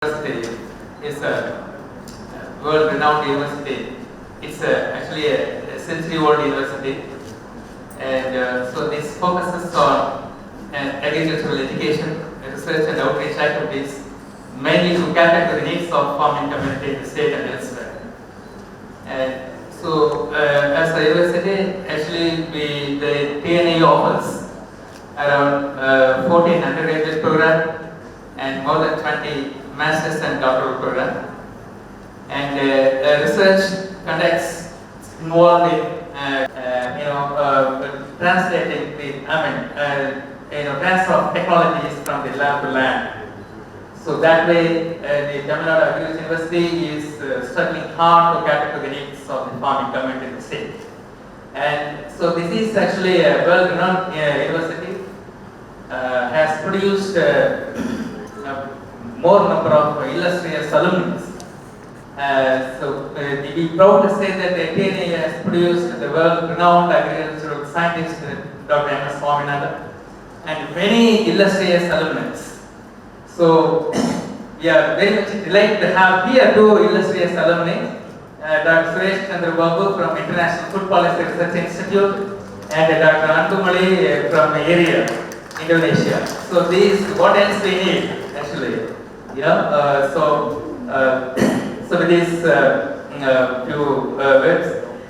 University is a world-renowned university. It's actually a century-old university, and so this focuses on agricultural education, research and outreach activities, mainly to cater to the needs of farming community in the state and elsewhere. And so, as a university, actually, the TNAU offers around 14 undergraduate programs and more than 20 master's and doctoral program, and research conducts involved in translating the transfer of technologies from the lab to land. So that way, the Tamil Nadu Agricultural University is struggling hard to cater to the needs of the farming community in the state. And so this is actually a well-renowned university, has produced more number of illustrious alumni. We proud to say that the TNAU has produced the world-renowned agricultural scientist Dr. M.S. Swaminathan and many illustrious alumni. So we are very much delighted to have here two illustrious alumni, Dr. Suresh Chandra Babu from International Food Policy Research Institute and Dr. Antumali from area, Indonesia. So these, what else we need actually? So with these few words,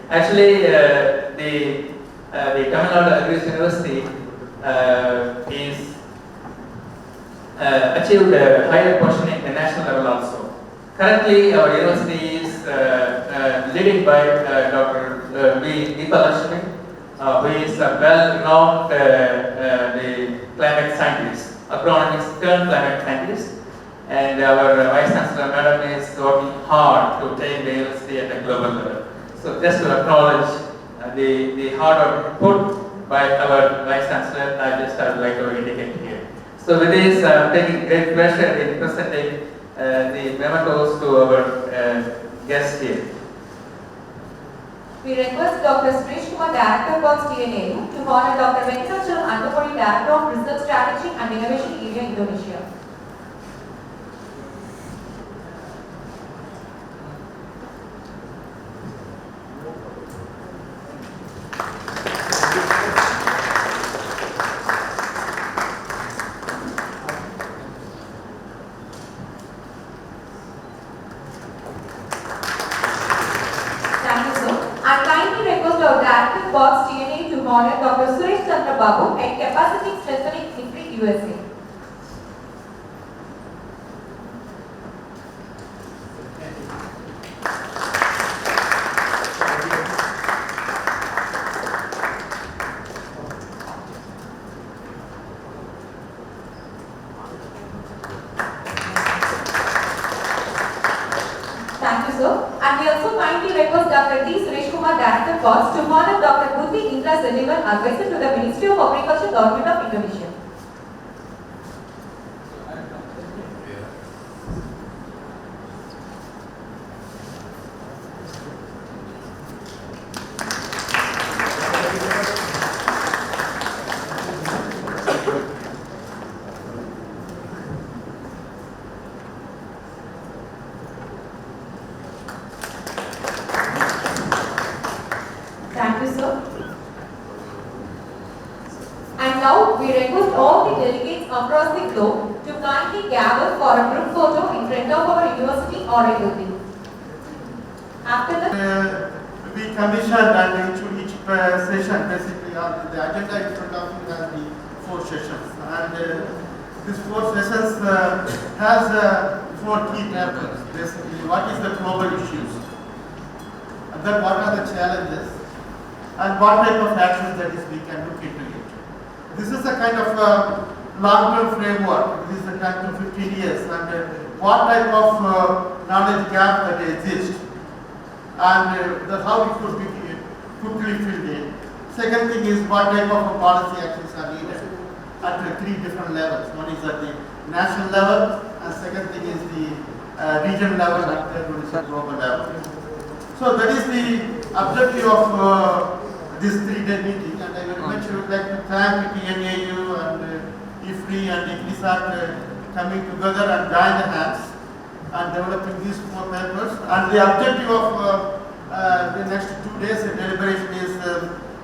actually the Tamil Nadu Agricultural University is achieved a higher position in the national level also. Currently, our university is led by Dr. V. Deepa Lakshmi, who is a well-renowned the climate scientist, agronomist turned climate scientist. And our Vice Chancellor Madam is working hard to take the university at a global level. So just to acknowledge the hard work put by our Vice Chancellor, I would like to indicate here. So with this, I am taking great pleasure in presenting the mementos to our guests here. We request Dr. Suresh Kumar, Director of TNAU, to honor Dr. Venkatachalam Antumali, Director of Research Strategy and Innovation Area, Indonesia. Honor Dr. Suresh Chandra Babu and Capacity Strengthening IFRI USA. Thank you, sir. And we also kindly request Dr. D. Suresh Kumar, Director of Costs, to honor Dr. Buddhi Indra Sanjeevan, Advisor to the Ministry of Agriculture, Government of Indonesia. Thank you, sir. And now we request all the delegates across the globe to kindly gather for a group photo in front of our university or a building. After that, we commissioned and each session basically the agenda in front of you has the 4 sessions, and these 4 sessions has 4 key papers. Basically, what is the global issues, and then what are the challenges, and what type of actions that is we can look into it. This is a kind of long-term framework. This is the 10 to 15 years, and what type of knowledge gap that exists, and how it could be quickly filled in. Second thing is what type of policy actions are needed at 3 different levels. One is at the national level, and second thing is the regional level, and third one is the global level. So that is the objective of this 3-day meeting, and I very much would like to thank TNAU and IFRI and IGNISAT coming together and join the hands and developing these 4 papers. And the objective of the next 2 days of deliberation is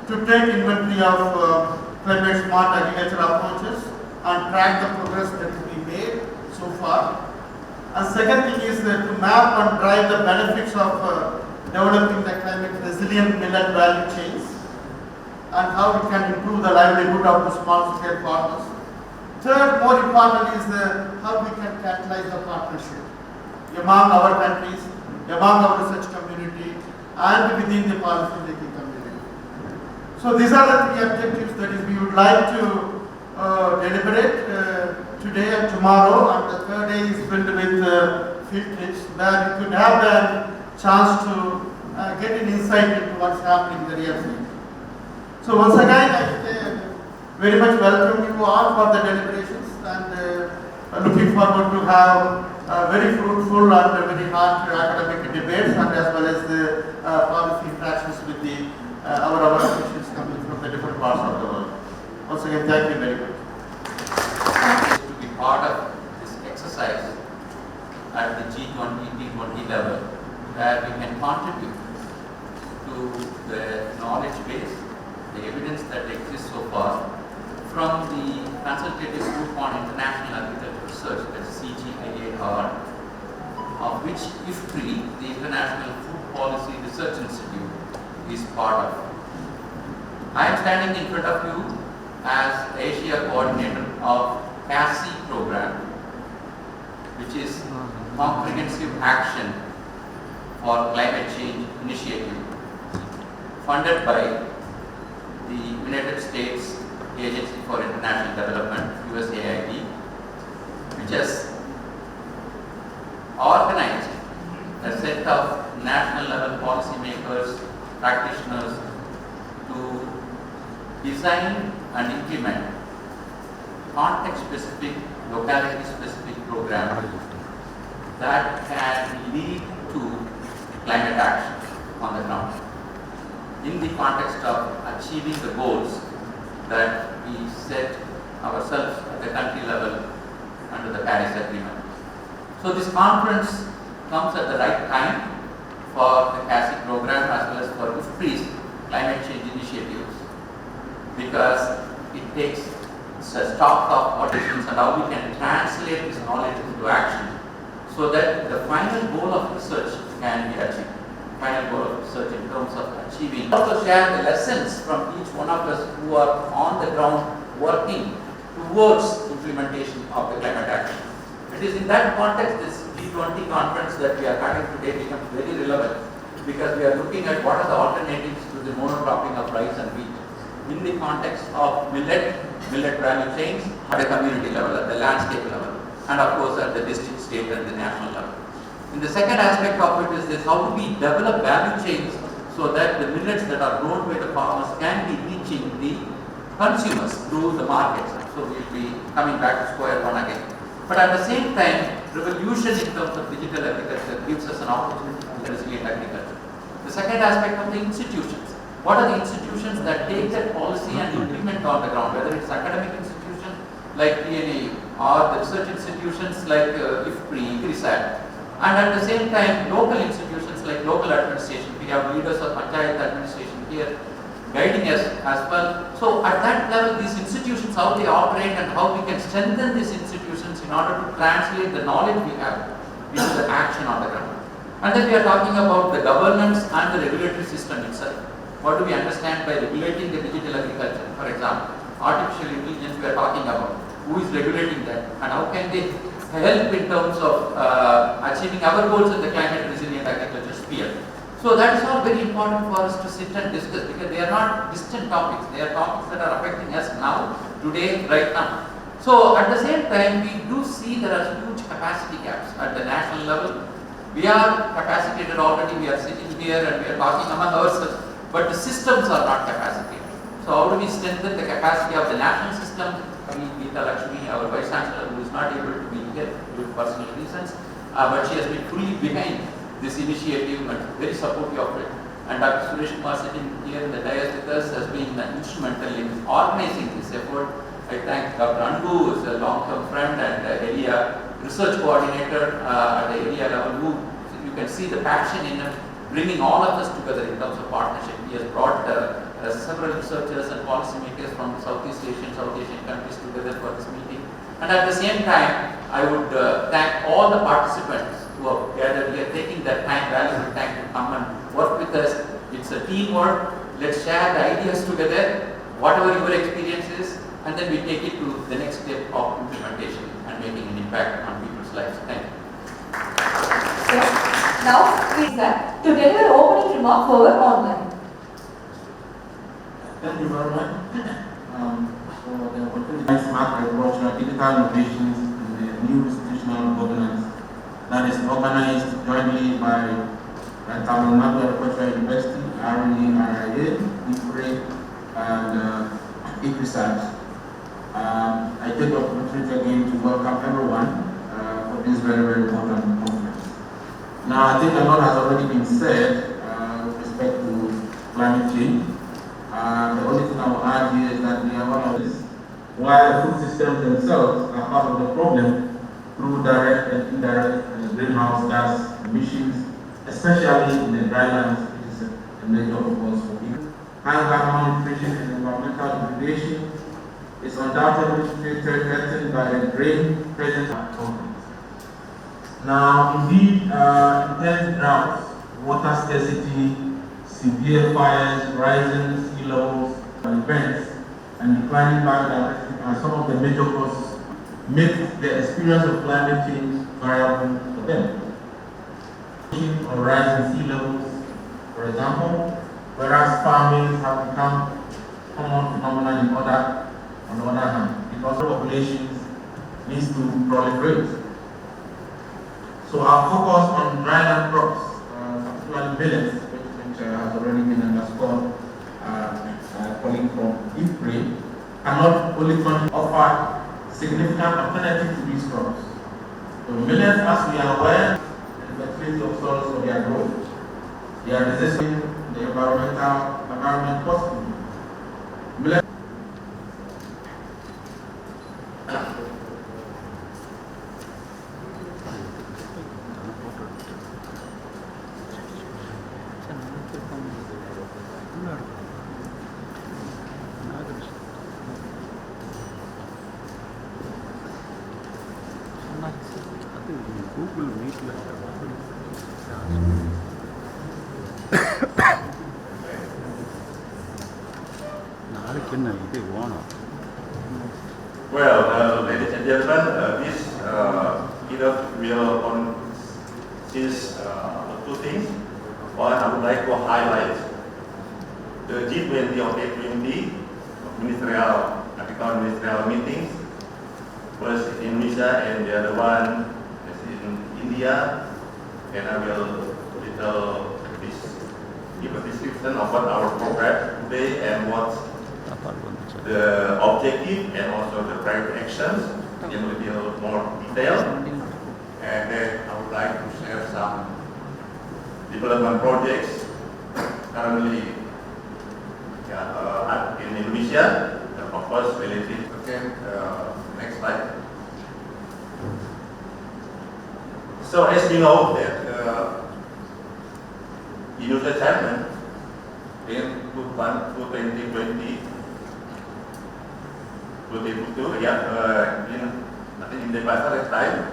to take inventory of climate smart agriculture approaches and track the progress that we made so far. And second thing is to map and drive the benefits of developing the climate resilient millet value chains and how we can improve the livelihood of the small scale farmers. Third, more important, is how we can catalyze the partnership among our countries, among our research community, and within the policy making community. So these are the 3 objectives that is we would like to deliberate today and tomorrow, and the third day is filled with field trips where we could have the chance to get an insight into what's happening in the real field. So once again, I very much welcome you all for the deliberations, and looking forward to have very fruitful and very hard academic debates, and as well as the policy interactions with the our officials coming from the different parts of the world. Once again, thank you very much. To be part of this exercise at the G20, T20 level, where we can contribute to the knowledge base, the evidence that exists so far from the consultative group on international agricultural research, that's CGIAR, of which IFPRI, the International Food Policy Research Institute, is part of. I am standing in front of you as Asia coordinator of CASI program, which is Comprehensive Action for Climate Change Initiative, funded by the United States Agency for International Development, USAID, which has organized a set of national level policymakers, practitioners to design and implement context-specific, locality-specific programs that can lead to climate action on the ground in the context of achieving the goals that we set ourselves at the country level under the Paris Agreement. So this conference comes at the right time for the CASI program as well as for IFPRI's climate change initiatives, because it takes a stock of what is and how we can translate this knowledge into action so that the final goal of research can be achieved. Final goal of research in terms of achieving. Also share the lessons from each one of us who are on the ground working towards implementation of the climate action. It is in that context this G20 conference that we are having today becomes very relevant, because we are looking at what are the alternatives to the monocropping of rice and wheat in the context of millet value chains at the community level, at the landscape level, and of course at the district, state and the national level. And the second aspect of it is this: how do we develop value chains so that the millets that are grown by the farmers can be reaching the consumers through the markets. So we will be coming back to square one again. But at the same time, revolution in terms of digital agriculture gives us an opportunity to resilient agriculture. The second aspect of the institutions. What are the institutions that take that policy and implement on the ground, whether it's academic institutions like TNAU or the research institutions like IFPRI, IRISAT, and at the same time local institutions like local administration. We have leaders of Panchayat administration here guiding us as well. So at that level, these institutions, how they operate and how we can strengthen these institutions in order to translate the knowledge we have into the action on the ground. And then we are talking about the governance and the regulatory system itself. What do we understand by regulating the digital agriculture? For example, artificial intelligence we are talking about. Who is regulating that? And how can they help in terms of achieving our goals in the climate resilient agriculture sphere? So that is all very important for us to sit and discuss, because they are not distant topics. They are topics that are affecting us now, today, right now. So at the same time, we do see there are huge capacity gaps at the national level. We are capacitated already. We are sitting here and we are talking among ourselves. But the systems are not capacitated. So how do we strengthen the capacity of the national system? Geeta Lakshmi, our Vice Chancellor, who is not able to be here due to personal reasons, but she has been fully behind this initiative and very supportive of it. And Dr. Suresh Kumar sitting here in the dais with us has been instrumental in organizing this effort. I thank Dr. Anbu, who is a long-term friend, and Elia research coordinator at the area level who you can see the passion in bringing all of us together in terms of partnership. He has brought several researchers and policymakers from Southeast Asian countries together for this meeting. And at the same time, I would thank all the participants who have gathered here, taking that time, valuable time to come and work with us. It's a teamwork. Let's share the ideas together, whatever your experience is, and then we take it to the next step of implementation and making an impact on people's lives. Thank you. So, now please that to deliver opening remarks over online. Thank you very much for the opportunity to mark agricultural digital innovations in the new institutional governance that is organized jointly by Tamil Nadu Agricultural University, RIA, IFRE, and ICRISAT. I take the opportunity again to welcome everyone for this very, very important conference. Now, I think a lot has already been said with respect to climate change. The only thing I will add here is that we are one of this. While the food systems themselves are part of the problem through direct and indirect greenhouse gas emissions, especially in the drylands, which is a major cause for people. High malnutrition and environmental degradation is undoubtedly threatened by the grain present at conflict. Now, indeed, intense droughts, water scarcity, severe fires, rising sea levels, events, and declining biodiversity are some of the major causes make the experience of climate change variable for them. Or rising sea levels, for example, whereas farming have become common phenomenon on the other hand, because populations needs to proliferate. So our focus on dryland crops, particularly millets, which has already been underscored, calling from IFRE, cannot only offer significant alternative to these crops. So millets, as we are aware, fertility of soils for their growth. They are resisting the environment positively. Millet Google Meet Well, ladies and gentlemen, this keynote will consist of two things. One, I would like to highlight the G20 or G20 ministerial meetings. First in Indonesia and the other one is in India. And I will give a description of what our program today and what the objective and also the private actions in a little more detail. And then I would like to share some development projects currently in Indonesia, of course related. Okay, next slide. So as we know that Indonesia chairman in 2020, in the past time.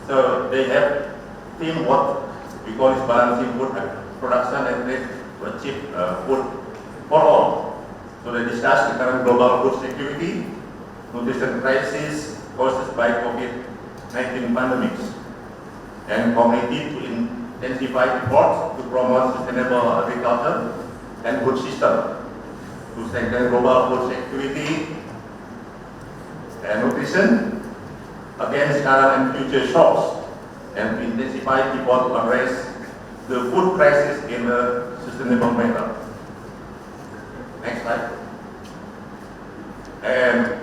So they have seen what we call is balancing food production and trade to achieve food for all. So they discussed the current global food security, nutrition crisis caused by COVID-19 pandemics, and committed to intensify efforts to promote sustainable agriculture and food system to strengthen global food security and nutrition against current and future shocks, and to intensify effort to address the food crisis in a sustainable manner. Next slide. And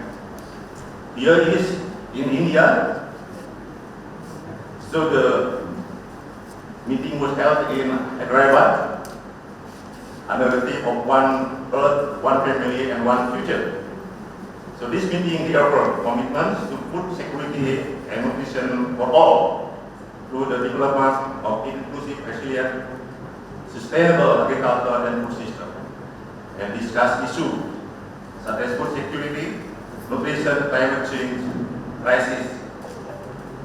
here is in India. So the meeting was held in Hyderabad under the theme of One Earth, One Family and One Future. So this meeting reaffirmed commitments to food security and nutrition for all through the development of inclusive, resilient, sustainable agriculture and food system, and discuss issues such as food security, nutrition, climate change, crisis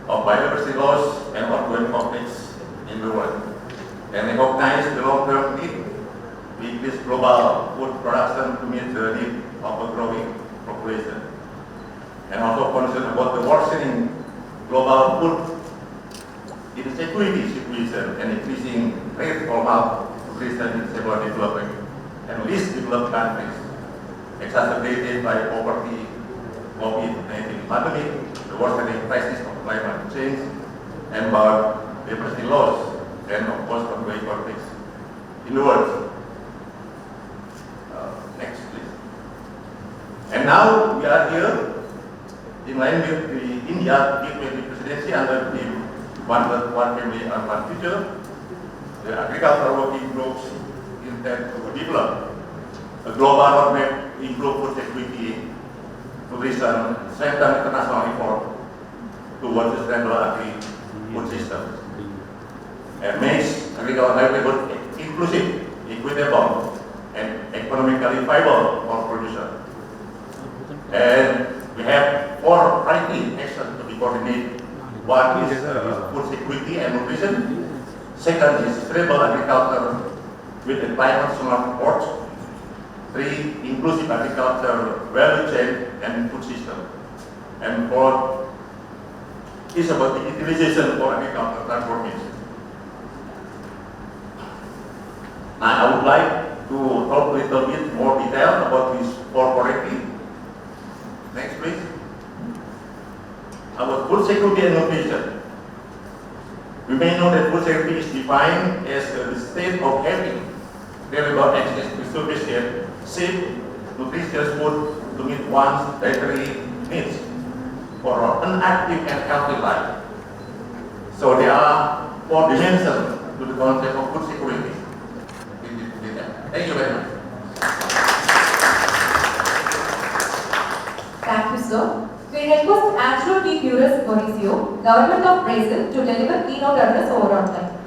of biodiversity loss, and ongoing conflicts in the world, and recognize the long-term need to increase global food production to meet the need of a growing population, and also concerned about the worsening global food insecurity situation and increasing rate of malnutrition in several developing and least developed countries, exacerbated by poverty, COVID-19 pandemic, the worsening crisis of climate change, and biodiversity loss, and of course ongoing conflicts in the world. Next, please. And now we are here in line with the India G20 presidency under the One Family and One Future. The agricultural working groups intend to develop a global roadmap to improve food security, nutrition, strengthen international effort towards sustainable agri-food systems, and makes agricultural livelihood inclusive, equitable, and economically viable for producers. And we have 4 priority actions to be coordinated. One is food security and nutrition. Second is sustainable agriculture with the climate smart approach. 3, inclusive agriculture value chain and food system. And 4 is about the utilization for agricultural transformation. Now I would like to talk a little bit more detail about these 4 priorities. Next please. About food security and nutrition. We may know that food security is defined as the state of having reliable access to sufficient, safe, nutritious food to meet one's dietary needs for an active and healthy life. So there are 4 dimensions to the concept of food security. Thank you very much. Thank you, sir. We request Angelo T. Pures Mauricio, Government of Brazil, to deliver keynote address over online.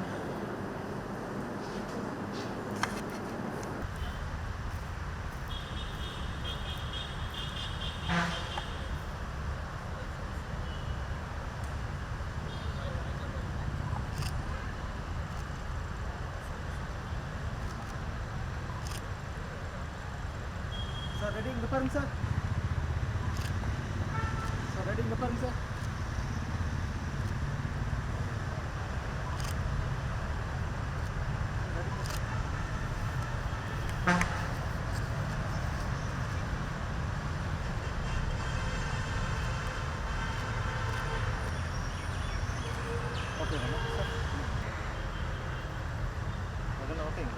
Sir, ready in the parang sir? Sir, ready in the parang sir? Okay, sir. Okay.